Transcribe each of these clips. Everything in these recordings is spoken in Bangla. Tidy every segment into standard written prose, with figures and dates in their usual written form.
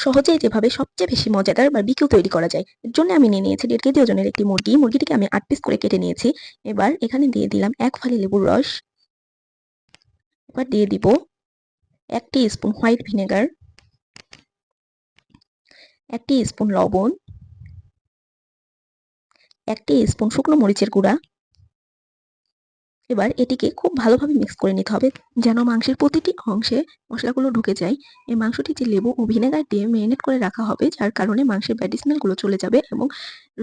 সহজেই যেভাবে সবচেয়ে বেশি মজাদার বারবিকিউ তৈরি করা যায়, এর জন্য আমি নিয়ে নিয়েছি 1.5 কেজি ওজনের একটি মুরগি। মুরগিটিকে আমি 8 পিস করে কেটে নিয়েছি। এবার এখানে দিয়ে দিলাম 1 ফালি লেবুর রস। এবার দিয়ে দিব 1 স্পুন হোয়াইট ভিনেগার, 1 স্পুন লবণ, 1 স্পুন শুকনো মরিচের গুঁড়া। এবার এটিকে খুব ভালোভাবে মিক্স করে নিতে হবে, যেন মাংসের প্রতিটি অংশে মশলাগুলো ঢুকে যায়। এই মাংসটি যে লেবু ও ভিনেগার দিয়ে মেরিনেট করে রাখা হবে, যার কারণে মাংসের ব্যাড স্মেলগুলো চলে যাবে এবং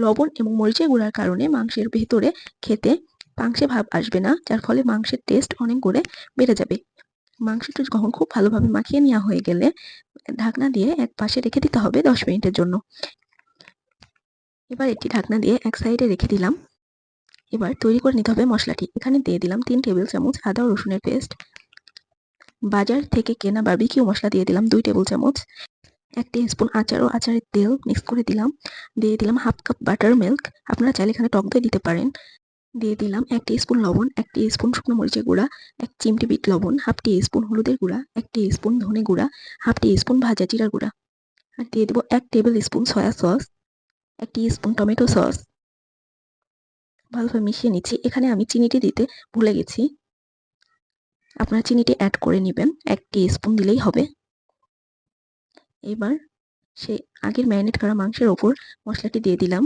লবণ এবং মরিচের গুঁড়ার কারণে মাংসের ভেতরে খেতে পাংশে ভাব আসবে না, যার ফলে মাংসের টেস্ট অনেক গুণে বেড়ে যাবে। মাংসটি যখন খুব ভালোভাবে মাখিয়ে নেওয়া হয়ে গেলে ঢাকনা দিয়ে এক পাশে রেখে দিতে হবে 10 মিনিটের জন্য। এবার এটি ঢাকনা দিয়ে এক সাইডে রেখে দিলাম। এবার তৈরি করে নিতে হবে মশলাটি। এখানে দিয়ে দিলাম 3 টেবিল চামচ আদা ও রসুনের পেস্ট। বাজার থেকে কেনা বারবিকিউ মশলা দিয়ে দিলাম 2 টেবিল চামচ। 1 স্পুন আচার ও আচারের তেল মিক্স করে দিলাম। দিয়ে দিলাম হাফ কাপ বাটার মিল্ক, আপনারা চাইলে এখানে টক দই দিতে পারেন। দিয়ে দিলাম 1 স্পুন লবণ, 1 স্পুন শুকনো মরিচের গুঁড়া, 1 চিমটি বিট লবণ, হাফ স্পুন হলুদের গুঁড়া, 1 স্পুন ধনে গুঁড়া, হাফ স্পুন ভাজা জিরার গুঁড়া। আর দিয়ে দিব 1 table spoon soya sauce, 1 spoon tomato sauce. ভালোভাবে মিশিয়ে নিচ্ছি। এখানে আমি চিনিটি দিতে ভুলে গেছি, আপনারা চিনিটি অ্যাড করে নেবেন, 1 স্পুন দিলেই হবে। এবার সেই আগের ম্যারিনেট করা মাংসের ওপর মশলাটি দিয়ে দিলাম।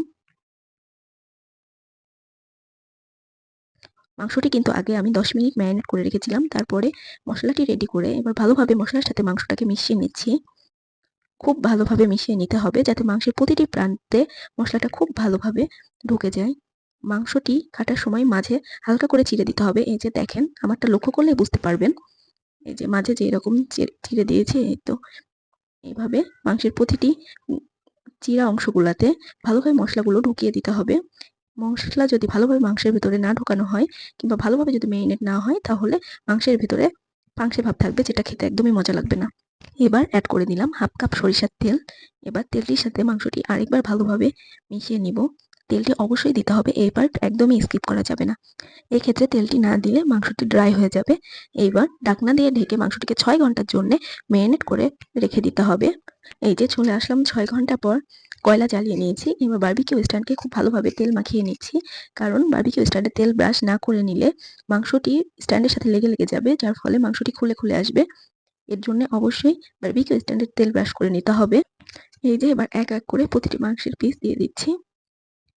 মাংসটি কিন্তু আগে আমি 10 মিনিট ম্যারিনেট করে রেখেছিলাম, তারপরে মশলাটি রেডি করে এবার ভালোভাবে মশলার সাথে মাংসটাকে মিশিয়ে নিচ্ছি। খুব ভালোভাবে মিশিয়ে নিতে হবে যাতে মাংসের প্রতিটি প্রান্তে মশলাটা খুব ভালোভাবে ঢুকে যায়। মাংসটি কাটার সময় মাঝে হালকা করে চিড়ে দিতে হবে। এই যে দেখেন, আমারটা লক্ষ্য করলে বুঝতে পারবেন, এই যে মাঝে যে এরকম চিড়ে দিয়েছি, এই তো এইভাবে মাংসের প্রতিটি চিরা অংশগুলাতে ভালোভাবে মশলাগুলো ঢুকিয়ে দিতে হবে। মশলা যদি ভালোভাবে মাংসের ভিতরে না ঢোকানো হয় কিংবা ভালোভাবে যদি মেরিনেট না হয়, তাহলে মাংসের ভিতরে পাংশে ভাব থাকবে, যেটা খেতে একদমই মজা লাগবে না। এবার অ্যাড করে দিলাম হাফ কাপ সরিষার তেল। এবার তেলটির সাথে মাংসটি আরেকবার ভালোভাবে মিশিয়ে নিব। তেলটি অবশ্যই দিতে হবে, এই পার্ট একদমই স্কিপ করা যাবে না। এক্ষেত্রে তেলটি না দিলে মাংসটি ড্রাই হয়ে যাবে। এইবার ঢাকনা দিয়ে ঢেকে মাংসটিকে 6 ঘন্টার জন্য মেরিনেট করে রেখে দিতে হবে। এই যে চলে আসলাম 6 ঘন্টা পর, কয়লা জ্বালিয়ে নিয়েছি। এবার বারবিকিউ স্ট্যান্ডকে খুব ভালোভাবে তেল মাখিয়ে নিচ্ছি, কারণ বারবিকিউ স্ট্যান্ডে তেল ব্রাশ না করে নিলে মাংসটি স্ট্যান্ডের সাথে লেগে লেগে যাবে, যার ফলে মাংসটি খুলে খুলে আসবে। এর জন্য অবশ্যই বারবিকিউ স্ট্যান্ডের তেল ব্রাশ করে নিতে হবে। এই যে এবার এক এক করে প্রতিটি মাংসের পিস দিয়ে দিচ্ছি।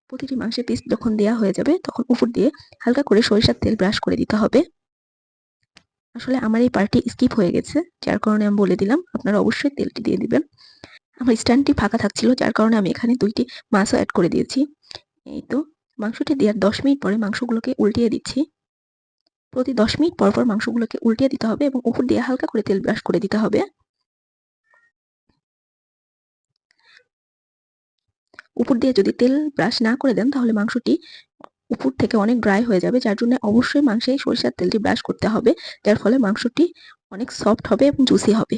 প্রতিটি মাংসের পিস যখন দেওয়া হয়ে যাবে, তখন উপর দিয়ে হালকা করে সরিষার তেল ব্রাশ করে দিতে হবে। আসলে আমার এই পার্টটি স্কিপ হয়ে গেছে, যার কারণে আমি বলে দিলাম, আপনারা অবশ্যই তেলটি দিয়ে দিবেন। আমার স্ট্যান্ডটি ফাঁকা থাকছিল, যার কারণে আমি এখানে 2টি মাছও অ্যাড করে দিয়েছি। এই তো মাংসটি দেওয়ার 10 মিনিট পরে মাংসগুলোকে উল্টিয়ে দিচ্ছি। প্রতি 10 মিনিট পর পর মাংসগুলোকে উল্টিয়ে দিতে হবে এবং উপর দিয়ে হালকা করে তেল ব্রাশ করে দিতে হবে। উপর দিয়ে যদি তেল ব্রাশ না করে দেন, তাহলে মাংসটি উপর থেকে অনেক ড্রাই হয়ে যাবে, যার জন্য অবশ্যই মাংসে সরিষার তেলটি ব্রাশ করতে হবে, যার ফলে মাংসটি অনেক সফট হবে এবং জুসি হবে।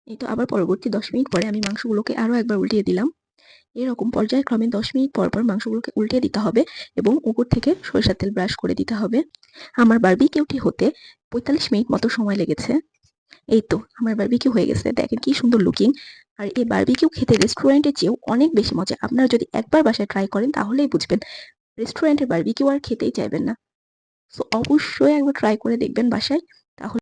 এই তো আবার পরবর্তী 10 মিনিট পরে আমি মাংসগুলোকে আরো একবার উল্টিয়ে দিলাম। এরকম পর্যায়ক্রমে 10 মিনিট পর পর মাংসগুলোকে উল্টিয়ে দিতে হবে এবং উপর থেকে সরিষার তেল ব্রাশ করে দিতে হবে। আমার বারবিকিউটি হতে 45 মিনিট মতো সময় লেগেছে। এই তো আমার বারবিকিউ হয়ে গেছে, দেখেন কি সুন্দর লুকিং। আর এই বারবিকিউ খেতে রেস্টুরেন্টের চেয়েও অনেক বেশি মজা। আপনারা যদি একবার বাসায় ট্রাই করেন, তাহলেই বুঝবেন রেস্টুরেন্টের বারবিকিউ আর খেতেই চাইবেন না। সো অবশ্যই একবার ট্রাই করে দেখবেন বাসায়, তাহলে